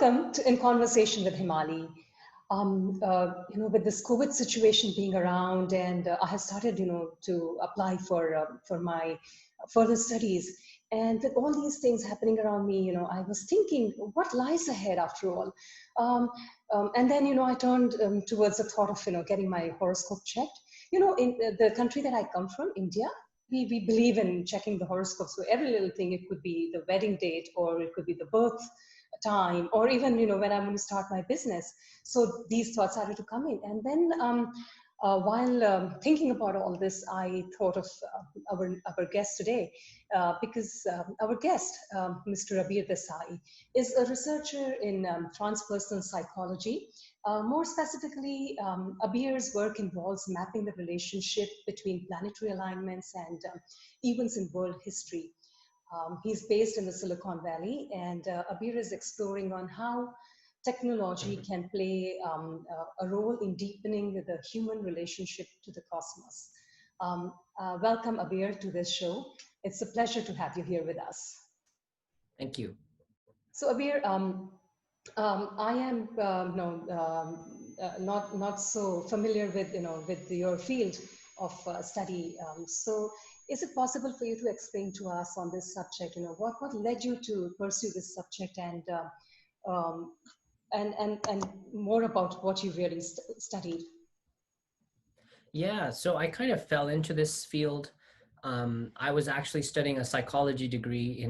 welcome to In Conversation with Hemali. With this COVID situation being around, and I have started, to apply for my further studies. And with all these things happening around me, I was thinking, what lies ahead after all? And then, I turned towards the thought of, getting my horoscope checked. In the country that I come from, India, we believe in checking the horoscope. So every little thing, it could be the wedding date, or it could be the birth time, or even when I'm going to start my business. So these thoughts started to come in, and then while thinking about all this, I thought of our guest today, because our guest, Mr. Abeer Desai, is a researcher in transpersonal psychology. More specifically, Abeer's work involves mapping the relationship between planetary alignments and events in world history. He's based in the Silicon Valley, and Abeer is exploring on how technology can play a role in deepening the human relationship to the cosmos. Welcome, Abeer, to this show. It's a pleasure to have you here with us. Thank you. So, Abeer, I am not so familiar with with your field of study. So, is it possible for you to explain to us on this subject? What led you to pursue this subject, and more about what you really studied? Yeah, so I kind of fell into this field. I was actually studying a psychology degree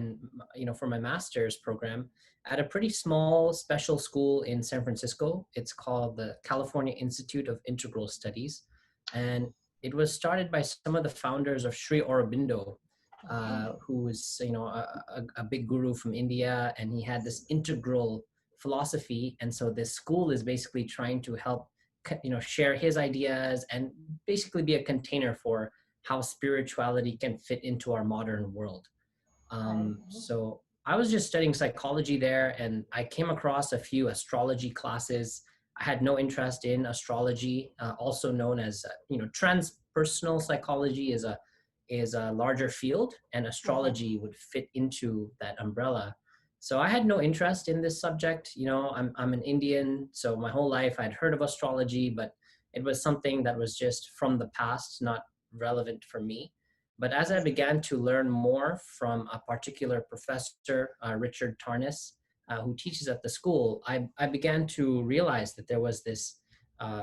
for my master's program at a pretty small special school in San Francisco. It's called the California Institute of Integral Studies. And it was started by some of the founders of Sri Aurobindo, who is, a big guru from India, and he had this integral philosophy. And so this school is basically trying to help, share his ideas and basically be a container for how spirituality can fit into our modern world. So I was just studying psychology there, and I came across a few astrology classes. I had no interest in astrology, also known as, transpersonal psychology is a larger field, and astrology would fit into that umbrella. So I had no interest in this subject. I'm an Indian, so my whole life I'd heard of astrology, but it was something that was just from the past, not relevant for me. But as I began to learn more from a particular professor, Richard Tarnas, who teaches at the school, I began to realize that there was this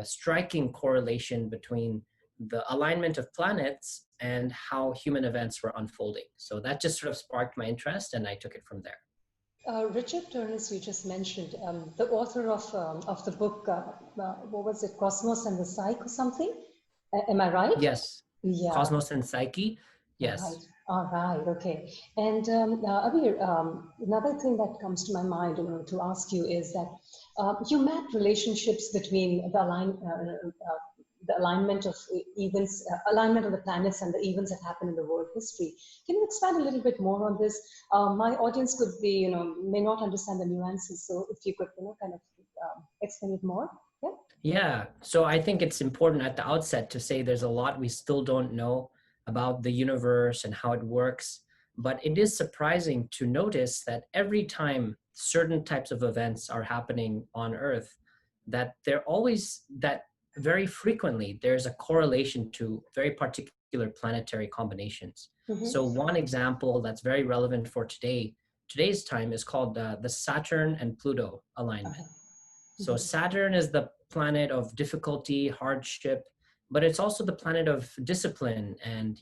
striking correlation between the alignment of planets and how human events were unfolding. So that just sort of sparked my interest, and I took it from there. Richard Tarnas, you just mentioned, the author of the book, what was it, Cosmos and the Psyche or something? Am I right? Yes. Yeah. Cosmos and Psyche. Yes. All right. Okay. And Abeer, another thing that comes to my mind, to ask you is that you map relationships between the alignment of events, alignment of the planets and the events that happen in the world history. Can you expand a little bit more on this? My audience could be, may not understand the nuances. So if you could, kind of explain it more. Yeah. Yeah. So I think it's important at the outset to say there's a lot we still don't know about the universe and how it works. But it is surprising to notice that every time certain types of events are happening on Earth, that very frequently there's a correlation to very particular planetary combinations. Mm-hmm. So one example that's very relevant for today's time is called the Saturn and Pluto alignment. Mm-hmm. So Saturn is the planet of difficulty, hardship, but it's also the planet of discipline and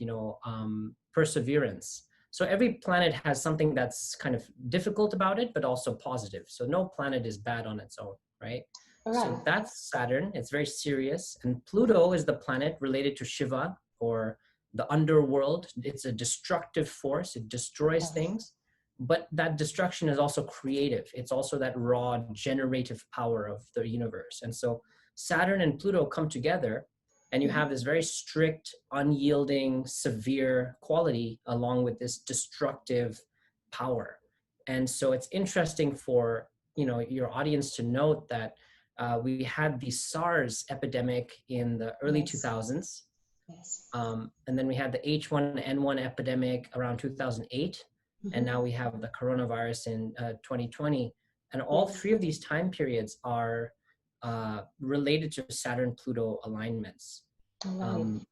perseverance. So every planet has something that's kind of difficult about it, but also positive. So no planet is bad on its own, right? Right. So that's Saturn. It's very serious. And Pluto is the planet related to Shiva, or the underworld. It's a destructive force. It destroys things. But that destruction is also creative. It's also that raw generative power of the universe. And so Saturn and Pluto come together, and you have this very strict, unyielding, severe quality along with this destructive power. And so it's interesting for your audience to note that we had the SARS epidemic in the early 2000s. Yes. And then we had the H1N1 epidemic around 2008. Mm-hmm. And now we have the coronavirus in 2020. And all Yes. three of these time periods are related to Saturn-Pluto alignments. All right. Um,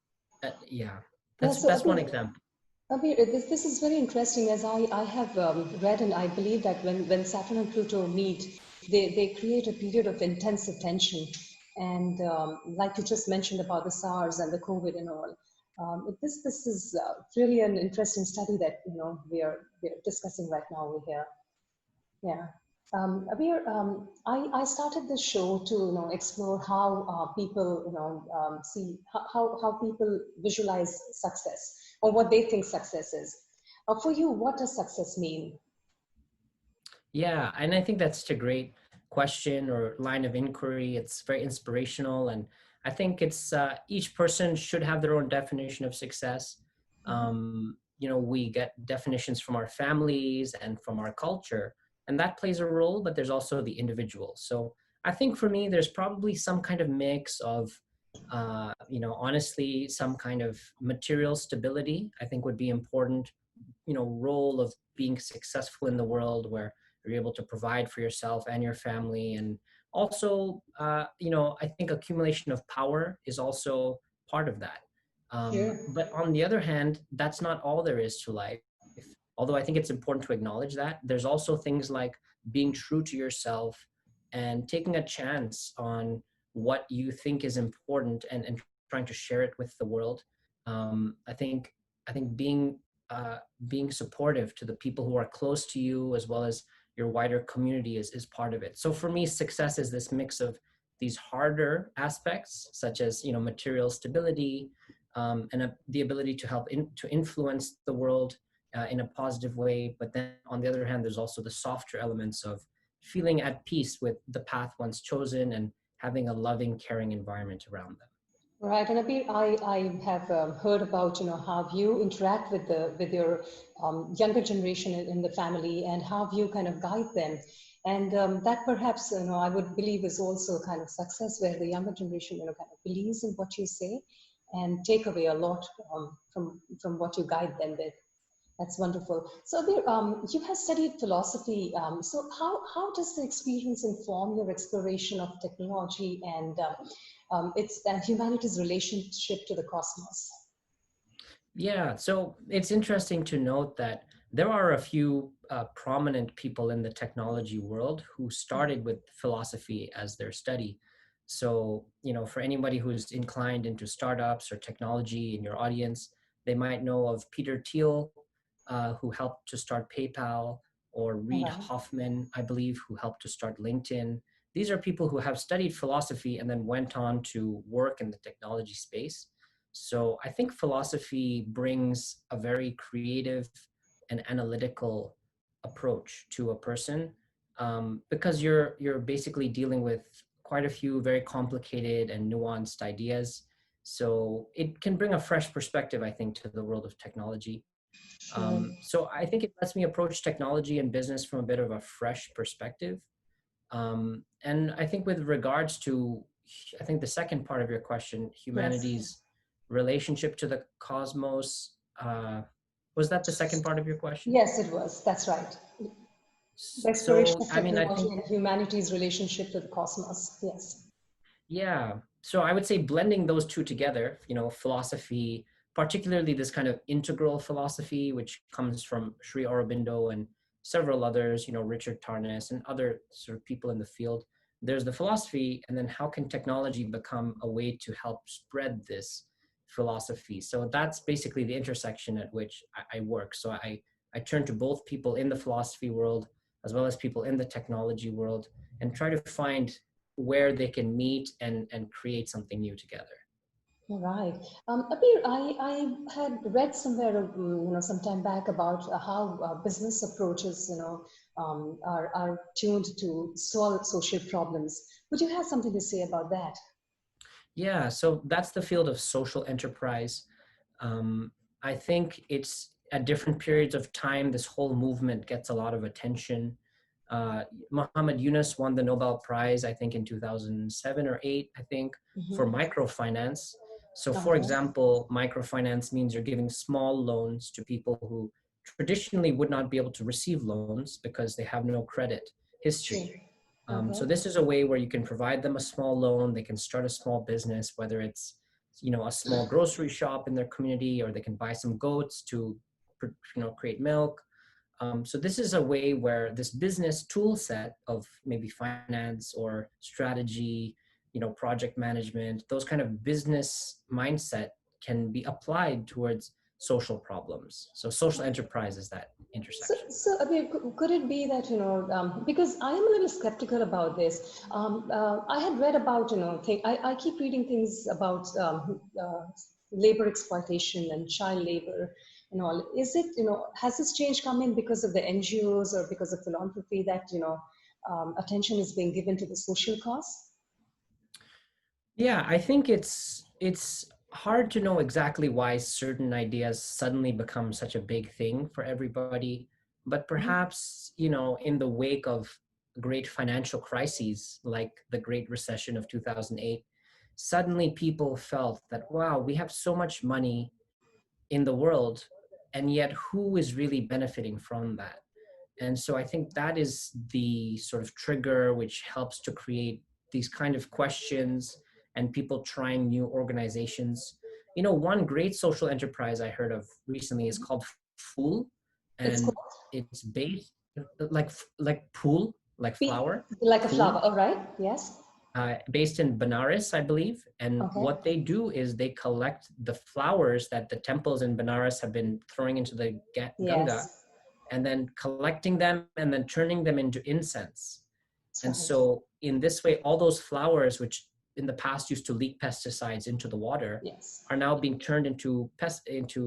yeah, Yeah, so that's one Abir, example. Abir, this is very interesting as I have read and I believe that when Saturn and Pluto meet, they create a period of intensive tension. And like you just mentioned about the SARS and the COVID and all, this is really an interesting study that, we're discussing right now over here. Yeah. Abir, I started this show to explore how people see how people visualize success or what they think success is. For you, what does success mean? Yeah, and I think that's such a great question or line of inquiry. It's very inspirational, and I think it's each person should have their own definition of success. Mhm. We get definitions from our families and from our culture, and that plays a role. But there's also the individual. So I think for me, there's probably some kind of mix of, honestly, some kind of material stability. I think would be important. Role of being successful in the world where you're able to provide for yourself and your family. And also I think accumulation of power is also part of that. Sure. But on the other hand, that's not all there is to life, although I think it's important to acknowledge that there's also things like being true to yourself and taking a chance on what you think is important, and trying to share it with the world. I think uh, being supportive to the people who are close to you, as well as your wider community, is part of it. So for me, success is this mix of these harder aspects, such as material stability, and the ability to to influence the world in a positive way. But then on the other hand, there's also the softer elements of feeling at peace with the path one's chosen and having a loving, caring environment around them. Right, and Abhi, I have heard about how you interact with your younger generation in the family and how you kind of guide them, and that perhaps I would believe is also kind of success where the younger generation kind of believes in what you say and take away a lot from what you guide them with. That's wonderful. So, Abir, you have studied philosophy. So, how does the experience inform your exploration of technology and its humanity's relationship to the cosmos? Yeah, so it's interesting to note that there are a few prominent people in the technology world who started with philosophy as their study. So, for anybody who's inclined into startups or technology in your audience, they might know of Peter Thiel, who helped to start PayPal, or All Reid right. Hoffman, I believe, who helped to start LinkedIn. These are people who have studied philosophy and then went on to work in the technology space. So I think philosophy brings a very creative and analytical approach to a person, because you're basically dealing with quite a few very complicated and nuanced ideas. So it can bring a fresh perspective, I think, to the world of technology. Sure. So I think it lets me approach technology and business from a bit of a fresh perspective. And I think with regards to, I think the second part of your question, Yes. humanity's relationship to the cosmos, was that the second part of your question? Yes, it was. That's right. The exploration So, of I mean, I technology think, and humanity's relationship to the cosmos. Yes. yeah. So I would say blending those two together, philosophy, particularly this kind of integral philosophy, which comes from Sri Aurobindo and several others, Richard Tarnas and other sort of people in the field. There's the philosophy, and then how can technology become a way to help spread this philosophy? So that's basically the intersection at which I work. So I turn to both people in the philosophy world as well as people in the technology world, and try to find where they can meet and create something new together. All right. Abir, I had read somewhere, some time back about how business approaches, are tuned to solve social problems. Would you have something to say about that? Yeah, so that's the field of social enterprise. Um, I think it's at different periods of time, this whole movement gets a lot of attention. Muhammad Yunus won the Nobel Prize, I think, in 2007 or 8, I think, for Mm-hmm. microfinance. So, for Okay. example, microfinance means you're giving small loans to people who traditionally would not be able to receive loans because they have no credit. history. True. So Okay. this is a way where you can provide them a small loan. They can start a small business, whether it's, a small grocery shop in their community, or they can buy some goats to, create milk. So this is a way where this business tool set of maybe finance or strategy, project management, those kind of business mindset can be applied towards social problems. So social enterprise is that So, intersection. so Abir, could it be that, because I am a little skeptical about this. I had read about, I keep reading things about labor exploitation and child labor and all. Is it, has this change come in because of the NGOs or because of philanthropy that, attention is being given to the social cause? Yeah, I think it's hard to know exactly why certain ideas suddenly become such a big thing for everybody, but Mhm. perhaps, in the wake of great financial crises like the Great Recession of 2008, suddenly people felt that, wow, we have so much money in the world, and yet who is really benefiting from that? And so I think that is the sort of trigger which helps to create these kind of questions and people trying new organizations. One great social enterprise I heard of recently is called Fool, It's and called it's based like pool, like flower, like a pool, flower. All right. Yes. based in Benares, I believe. And Okay. what they do is they collect the flowers that the temples in Benares have been throwing into the Ganga, Yes. and then collecting them and then turning them into incense. That's And right. so in this way, all those flowers, which in the past used to leak pesticides into the water, Yes. are now being turned into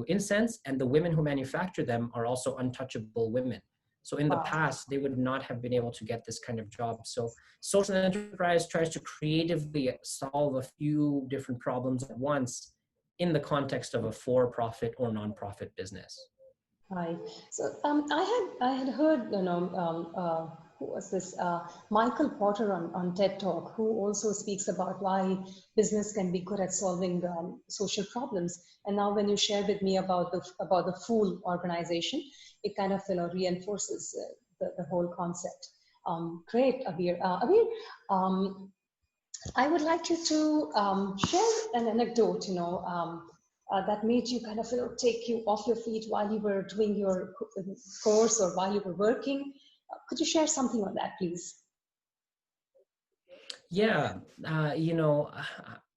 incense, and the women who manufacture them are also untouchable women. So in the Wow. past, they would not have been able to get this kind of job. So social enterprise tries to creatively solve a few different problems at once in the context of a for-profit or non-profit business. Right. So I had heard, who was this? Michael Porter on TED Talk, who also speaks about why business can be good at solving social problems. And now, when you share with me about the Fool organization, it kind of reinforces the whole concept. Great, Abeer. Abeer, um, I would like you to share an anecdote, that made you kind of, take you off your feet while you were doing your course or while you were working. Could you share something on that, please? Yeah,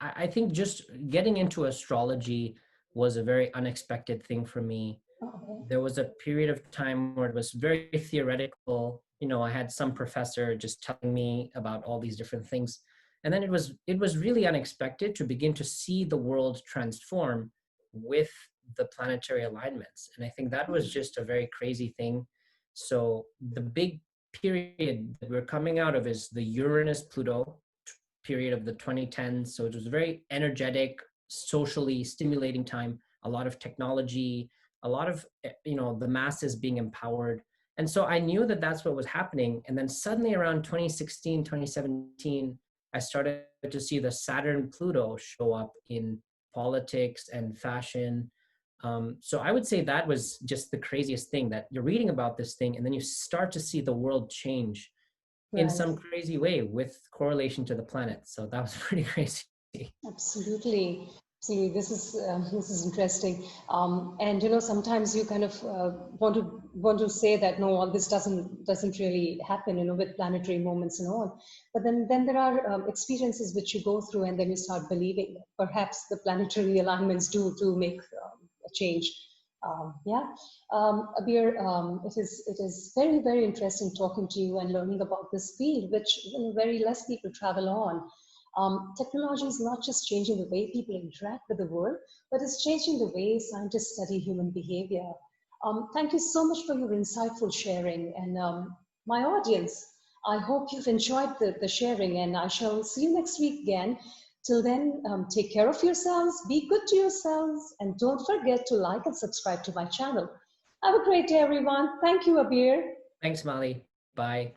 I think just getting into astrology was a very unexpected thing for me. Oh, There was a period of time where it was very theoretical. I had some professor just telling me about all these different things. And then it was really unexpected to begin to see the world transform with the planetary alignments. And I think that was just a very crazy thing. So the big period that we're coming out of is the Uranus Pluto period of the 2010s. So it was a very energetic, socially stimulating time, a lot of technology, a lot of, the masses being empowered. And so I knew that that's what was happening. And then suddenly around 2016, 2017, I started to see the Saturn Pluto show up in politics and fashion. So I would say that was just the craziest thing, that you're reading about this thing and then you start to see the world change in right. some crazy way with correlation to the planet. So that was pretty crazy. Absolutely. See, this is interesting, and sometimes you kind of want to say that no, all this doesn't really happen, with planetary moments and all. But then there are experiences which you go through, and then you start believing that perhaps the planetary alignments do make a change. Yeah, Abir, it is very very interesting talking to you and learning about this field, which very less people travel on. Technology is not just changing the way people interact with the world, but it's changing the way scientists study human behavior. Thank you so much for your insightful sharing. And my audience, I hope you've enjoyed the sharing, and I shall see you next week again. Till then, take care of yourselves, be good to yourselves, and don't forget to like and subscribe to my channel. Have a great day, everyone. Thank you, Abeer. Thanks, Molly. Bye.